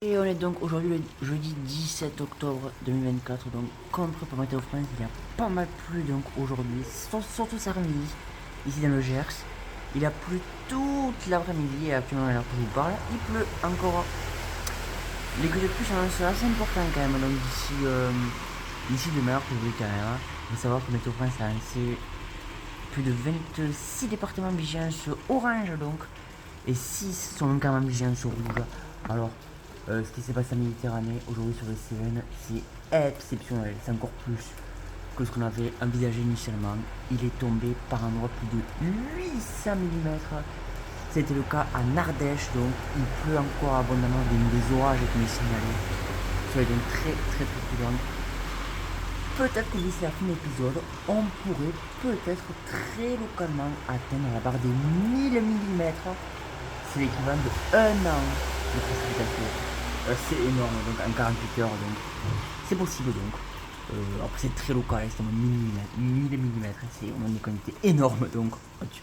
Et on est donc aujourd'hui le jeudi 17 octobre 2024, donc contre pour Météo France, il y a pas mal plu donc aujourd'hui, surtout cet après-midi, ici dans le Gers. Il a plu toute l'après-midi et actuellement à l'heure que je vous parle, il pleut encore. Les gouttes de pluie sont assez importants quand même, donc d'ici demain, que vous quand même. Il faut savoir que Météo France a lancé plus de 26 départements vigilance orange donc, et 6 sont quand même vigilance rouge. Alors, ce qui s'est passé en Méditerranée aujourd'hui sur les Cévennes, c'est exceptionnel. C'est encore plus que ce qu'on avait envisagé initialement. Il est tombé par endroits plus de 800 mm. C'était le cas en Ardèche, donc il pleut encore abondamment, des orages qui m'est signalé. Soyez donc très prudents. Peut-être que d'ici la fin de l'épisode, on pourrait peut-être très localement atteindre la barre des 1000 mm. C'est l'équivalent de 1 an de précipitation. C'est énorme, donc en 48 heures, donc c'est possible donc. Après c'est très local, c'est 1000 mm, c'est vraiment des quantités énormes donc.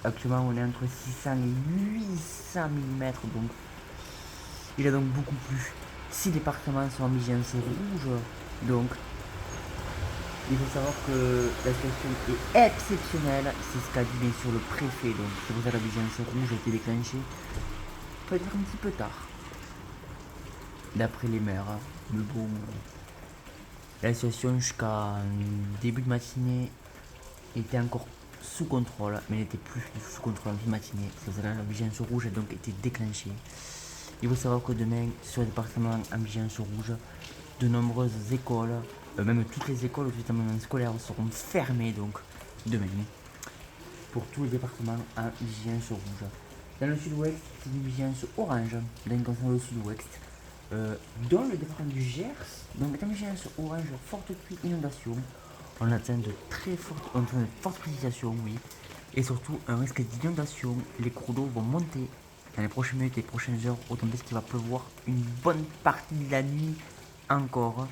Actuellement on est entre 600 et 800 mm donc. Il a donc beaucoup plu. 6 départements sont en vigilance rouge, donc il faut savoir que la situation est exceptionnelle, c'est ce qu'a dit bien sûr le préfet, donc c'est pour ça que la vigilance rouge a été déclenchée. Peut-être un petit peu tard, d'après les maires. Mais bon, la situation jusqu'à début de matinée était encore sous contrôle, mais n'était plus sous contrôle en fin de matinée. C'est pour ça que la vigilance rouge a donc été déclenchée. Il faut savoir que demain, sur le département en vigilance rouge, de nombreuses écoles, même toutes les écoles aux établissements scolaires seront fermées donc demain pour tous les départements en vigilance rouge. Dans le sud-ouest, c'est une vigilance orange, dans le sud-ouest, dans le département du Gers, donc en vigilance orange, forte pluie, inondation. On atteint de fortes précipitations, oui, et surtout un risque d'inondation. Les cours d'eau vont monter dans les prochaines minutes et les prochaines heures, autant qu'il va pleuvoir une bonne partie de la nuit encore.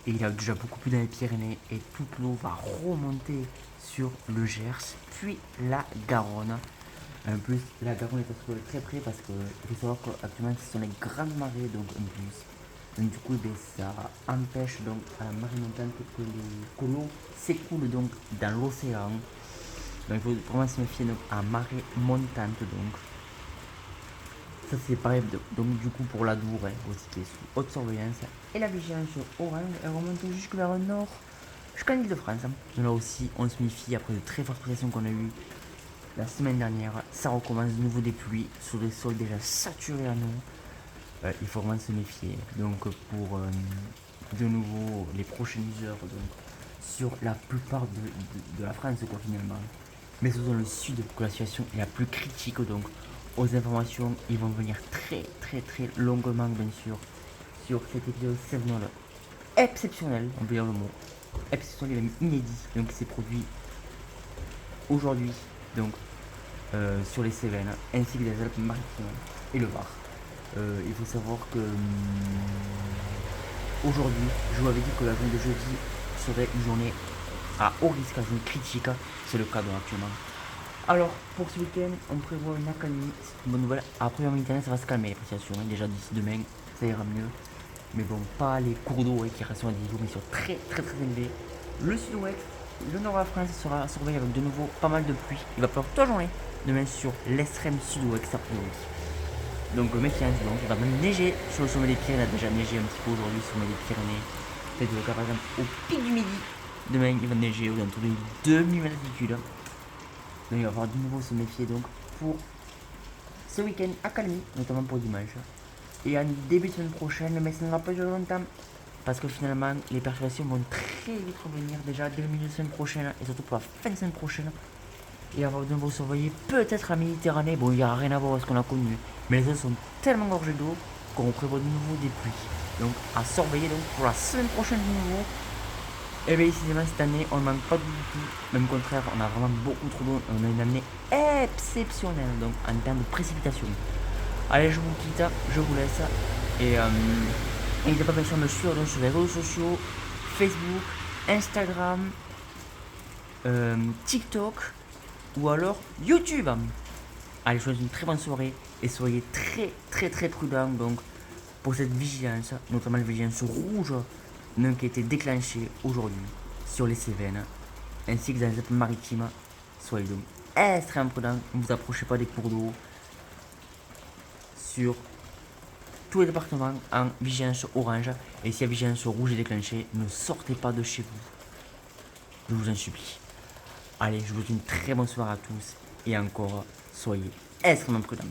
Et il a déjà beaucoup plu dans les Pyrénées et toute l'eau va remonter sur le Gers, puis la Garonne. En plus, la Garonne est à trouver très près parce qu'il faut savoir qu'actuellement ce sont les grandes marées donc en plus. Donc du coup ça empêche donc à la marée montante que l'eau s'écoule donc dans l'océan. Donc il faut vraiment se méfier donc à marée montante donc. Ça c'est pareil donc du coup pour la Dour aussi qui est sous haute surveillance. Et la vigilance orange elle remonte jusque vers le nord, jusqu'en Ile-de-France. Là aussi on se méfie après de très fortes pressions qu'on a eues la semaine dernière. Ça recommence de nouveau des pluies sur des sols déjà saturés en eau. Il faut vraiment se méfier. Donc pour de nouveau les prochaines heures donc, sur la plupart de la France quoi finalement. Mais c'est dans le sud que la situation est la plus critique donc aux informations ils vont venir très longuement bien sûr sur cet épisode sévenols exceptionnel, on peut dire le mot exceptionnel et même inédit donc qui s'est produit aujourd'hui donc sur les Cévennes ainsi que les Alpes-Maritimes et le Var. Il faut savoir que aujourd'hui, je vous avais dit que la journée de jeudi serait une journée à haut risque, une critique. C'est le cas donc actuellement. Alors, pour ce week-end, on prévoit une accalmie. C'est une bonne nouvelle. Après, en Méditerranée, ça va se calmer les précipitations. Déjà d'ici demain, ça ira mieux. Mais bon, pas les cours d'eau qui restent à des niveaux, mais sont très élevés. Le sud-ouest, le nord de la France sera surveillé avec de nouveau pas mal de pluie. Il va pleuvoir toute la journée. Demain sur l'extrême sud-ouest, a priori. Donc méfiance, donc il va même neiger sur le sommet des Pyrénées. Il a déjà neigé un petit peu aujourd'hui sur le sommet des Pyrénées. Peut-être le cas par exemple au pic du midi. Demain il va neiger autour de 2000 mètres d'altitude. Donc il va falloir de nouveau se méfier donc pour ce week-end accalmie, notamment pour dimanche. Et en début de semaine prochaine, mais ça ne va pas durer longtemps. Parce que finalement, les perturbations vont très vite revenir déjà dès le milieu de semaine prochaine et surtout pour la fin de semaine prochaine. Et on va devoir surveiller peut-être la Méditerranée. Bon, il n'y aura rien à voir avec ce qu'on a connu. Mais les eaux sont tellement gorgées d'eau qu'on prévoit de nouveau des pluies. Donc à surveiller donc pour la semaine prochaine de nouveau. Et bien décidément cette année on ne manque pas du tout. Même au contraire, on a vraiment beaucoup trop d'eau. On a une année exceptionnelle donc en termes de précipitation. Allez, je vous quitte, je vous laisse. Et n'hésitez pas bien sûr à me suivre donc, sur les réseaux sociaux, Facebook, Instagram, TikTok ou alors YouTube. Allez, je vous souhaite une très bonne soirée et soyez très prudents donc pour cette vigilance, notamment la vigilance rouge, donc qui a été déclenchée aujourd'hui sur les Cévennes, ainsi que dans les Alpes-Maritimes. Soyez donc extrêmement prudents, ne vous approchez pas des cours d'eau. Sur tous les départements en vigilance orange, et si la vigilance rouge est déclenchée, ne sortez pas de chez vous. Je vous en supplie. Allez, je vous souhaite une très bonne soirée à tous, et encore, soyez extrêmement prudents.